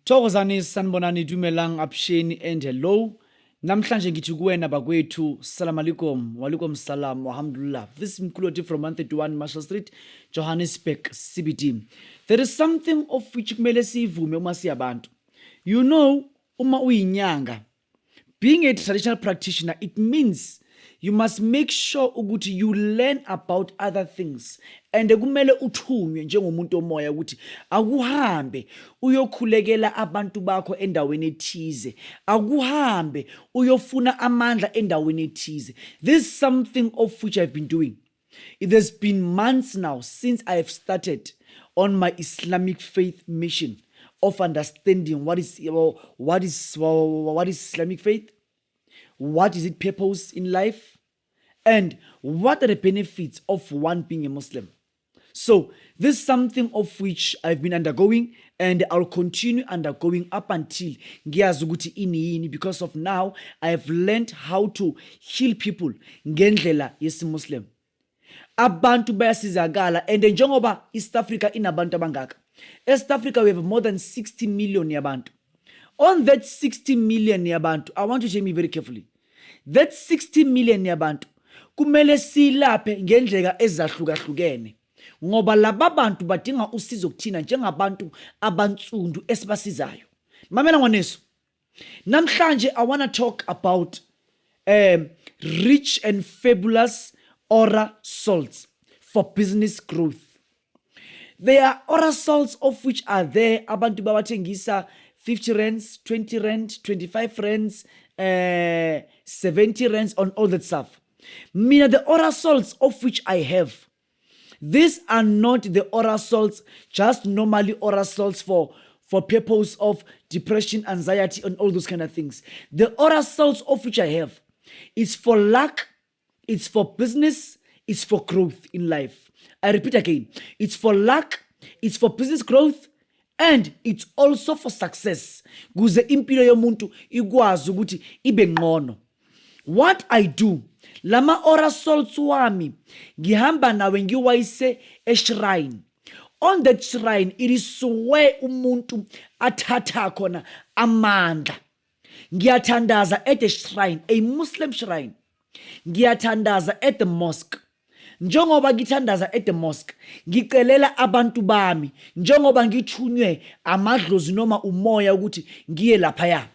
Thokozani sanibonani dumelang apsheni and hello. Namhlanje ngithi kuwena bakwethu salam alaikum wa alaikum salam wa alhamdulillah. This is Mkuloti from 131 Marshall Street, Johannesburg CBD. There is something of which kumele sivume uma siyabantu. You know, uma uyinyanga, being a traditional practitioner, it means you must make sure ukuthi you learn about other things and kumele uthunywe njengomuntu omoya ukuthi akuhambe uyokhulekela abantu bakho endaweni ethize, akuhambe uyofuna amandla endaweni ethize. This is something of which I've been doing. It has been months now since I have started on my Islamic faith mission of understanding what is Islamic faith. What is its purpose in life? And what are the benefits of one being a Muslim? So this is something of which I've been undergoing and I'll continue undergoing up until ngiyazi ukuthi ini because of now I have learned how to heal people ngendlela yesi-Muslim. Abantu bayasizakala and njengoba East Africa inabantu abangaka. East Africa we have more than 60 million yabantu. On that 60 million yabantu, I want you to hear me very carefully. That 60 million yabantu kumele silaphe ngendlela ezahlukahlukene ngoba laba bantu badinga usizo kuthina njengabantu abantsundu esibasizayo. Mamela ngwaneso. Namhlanje I want to talk about rich and fabulous aura salts for business growth. There are aura salts of which are there abantu bawathengisa 50 rands, 20 rand, 25 rands, 70 rands on all that stuff. Mina, the aura salts of which I have, these are not the aura salts, just normally aura salts for purpose of depression, anxiety, and all those kind of things. The aura salts of which I have, it's for luck, it's for business, it's for growth in life. I repeat again, it's for luck, it's for business growth, and it's also for success. Kuze impilo yomuntu ikwazi ukuthi ibe ngcono. What I do, lama aura salts wami ngihamba nawe ngiwayise e-shrine. On that shrine, it is where umuntu athatha khona amandla. Ngiyathandaza at the shrine, a Muslim shrine. Ngiyathandaza at the mosque. Njengoba ngithandaza at the mosque, ngicelela abantu bami, njengoba ngithunywe amadlozi noma umoya ukuthi ngiye lapha ya.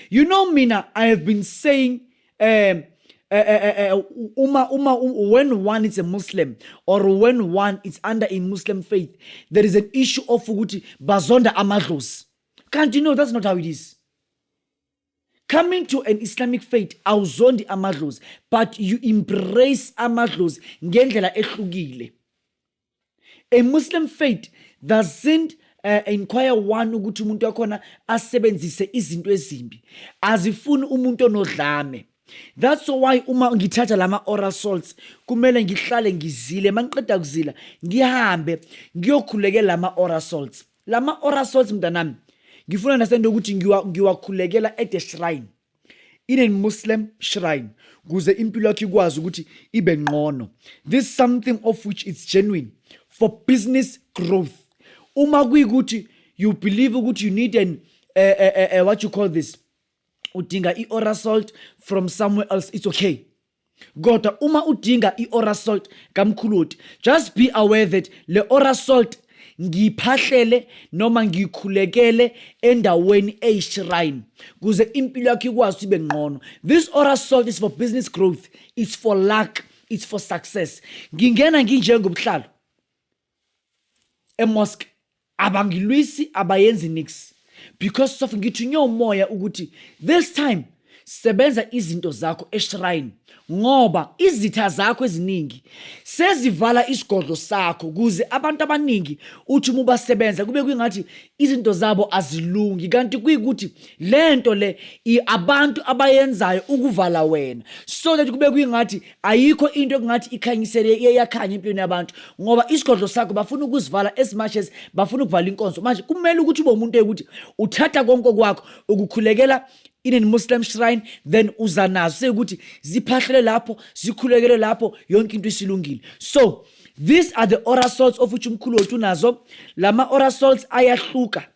You know mina, I have been saying when one is a Muslim or when one is under a Muslim faith, there is an issue of ukuthi bazonda amadlozi. Can't you know that's not how it is? Coming to an Islamic faith, awuzondi amadlozi, but you embrace amadlozi ngendlela ehlukile. A Muslim faith doesn't inquire one ukuthi umuntu yakhona asebenzise izinto ezimbi. Azifuni umuntu onodlame. That's why uma ngithatha lama aura salts kumele ngihlale ngizile, mangiqeda kuzila ngihambe ngiyokhulekela lama aura salts. Lama aura salts mntanami ngifuna understand ukuthi ngiwakhulekela at the shrine, in a Muslim shrine, kuze impilo yakho ikwazi ukuthi ibe ngcono. This is something of which is genuine for business growth. Uma kuyikuthi you believe ukuthi you need an what you call this, udinga i-aura salt from somewhere else, it's okay. Kodwa uma udinga i-aura salt kamkhuloti, just be aware that le aura salt ngiphahlele noma ngikhulekele endaweni eyishrine kuze impilo yakho ikwazi ibe ngcono. This aura salt is for business growth, it's for luck, it's for success. Ngingena nginjengobuhlalo emosque, abangilwisi abayenzi nix because of ngithunywe umoya ukuthi this time sebenza izinto zakho eshrine, ngoba izitha zakho eziningi sezivala isigodlo sakho kuze abantu abaningi uthi uma basebenza kube kwingathi izinto zabo azilungi, kanti kuyikuthi lento le abantu abayenzayo ukuvala wena, so that kube kwingathi ayikho into ekungathi ikhanyisele iyakhanya empilweni yabantu, ngoba isigodlo sakho bafuna ukusivala as much as bafuna ukuvala inkonzo. Manje kumele ukuthi ube umuntu ukuthi uthatha konke kwakho ukukhulekela in a Muslim shrine, then uza nazo sekuthi ziphahlele lapho, zikhulekele lapho, yonke into isilungile. So these are the oral salts of which umkhulu wethu unazo. Lama oral salts ayahluka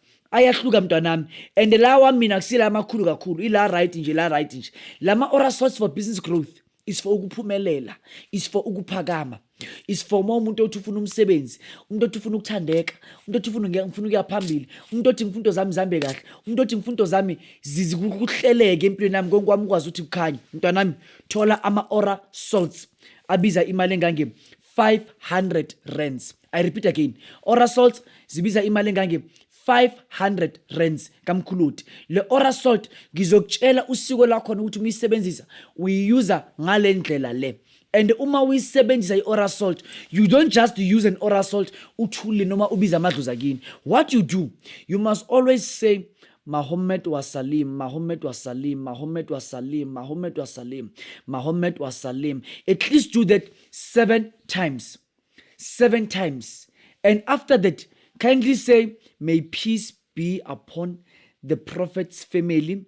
mntwanami, and lawa mina kusila amakhulu kakhulu, ila right nje. Lama oral salts for business growth is for ukuphumelela, is for ukuphakama, is for umuntu othi ufuna umsebenzi, umuntu othi ufuna ukuthandeka, umuntu othi ngifuna ukuya phambili, umuntu othi ngifuna into zami zihambe kahle, umuntu othi ngifuna into zami zikuhleleke empilweni yami konke kwami ukwazi ukuthi kukhanye. Mntwanami, thola ama-oral salts abiza imali engange 500 rands. I repeat again, oral salts zibiza imali engange 500 rands kamkhuluti. Le oral salt ngizokutshela usiko lakho ukuthi uyisebenzisa uyiyuza ngale ndlela le. And uma uyisebenzisa i-oral salt, you don't just use an oral salt uthule noma ubiza amadlozi kini. What you do, you must always say Muhammad wa salim, Muhammad wa salim, Muhammad wa salim, Muhammad wa salim, Muhammad wa salim. At least do that 7 times. 7 times. And after that, kindly say, may peace be upon the prophet's family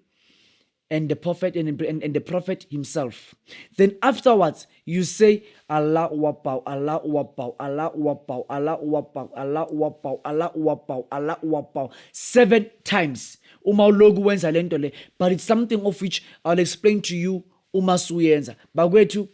and the prophet and the prophet himself. Then afterwards, you say, Allah wabau, Allah wabau, Allah wabau, Allah wabau, Allah wabau, Allah wabau, Allah wabau, 7 times. Uma ulogu wenza lento le, but it's something of which I'll explain to you uma suyenza. Bagwethu,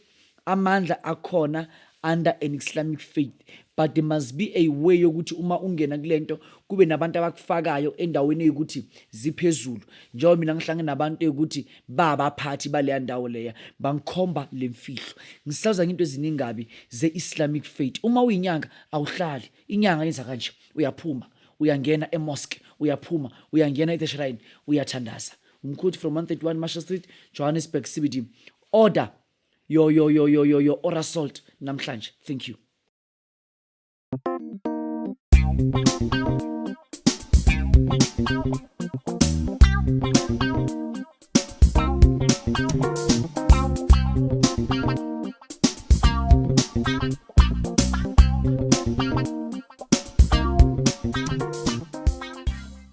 amandla akhona under an Islamic faith, but there must be a way yokuthi uma ungena kulento kube nabantu abakufakayo endaweni yokuthi ziphezulu. Njengoba mina ngihlangene nabantu ukuthi babaphathi baleya ndawo leya bangikhomba lemfihlo. Ngisaza into eziningabi ze-Islamic faith. Uma uyinyanga awuhlali, inyanga yenza kanje, uyaphuma, uyangena emosque, uyaphuma, uyangena e-shrine, uyathandaza. Umkhulu from 131 Marshall Street, Johannesburg CBD. Order your oral salt namhlanje. Thank you.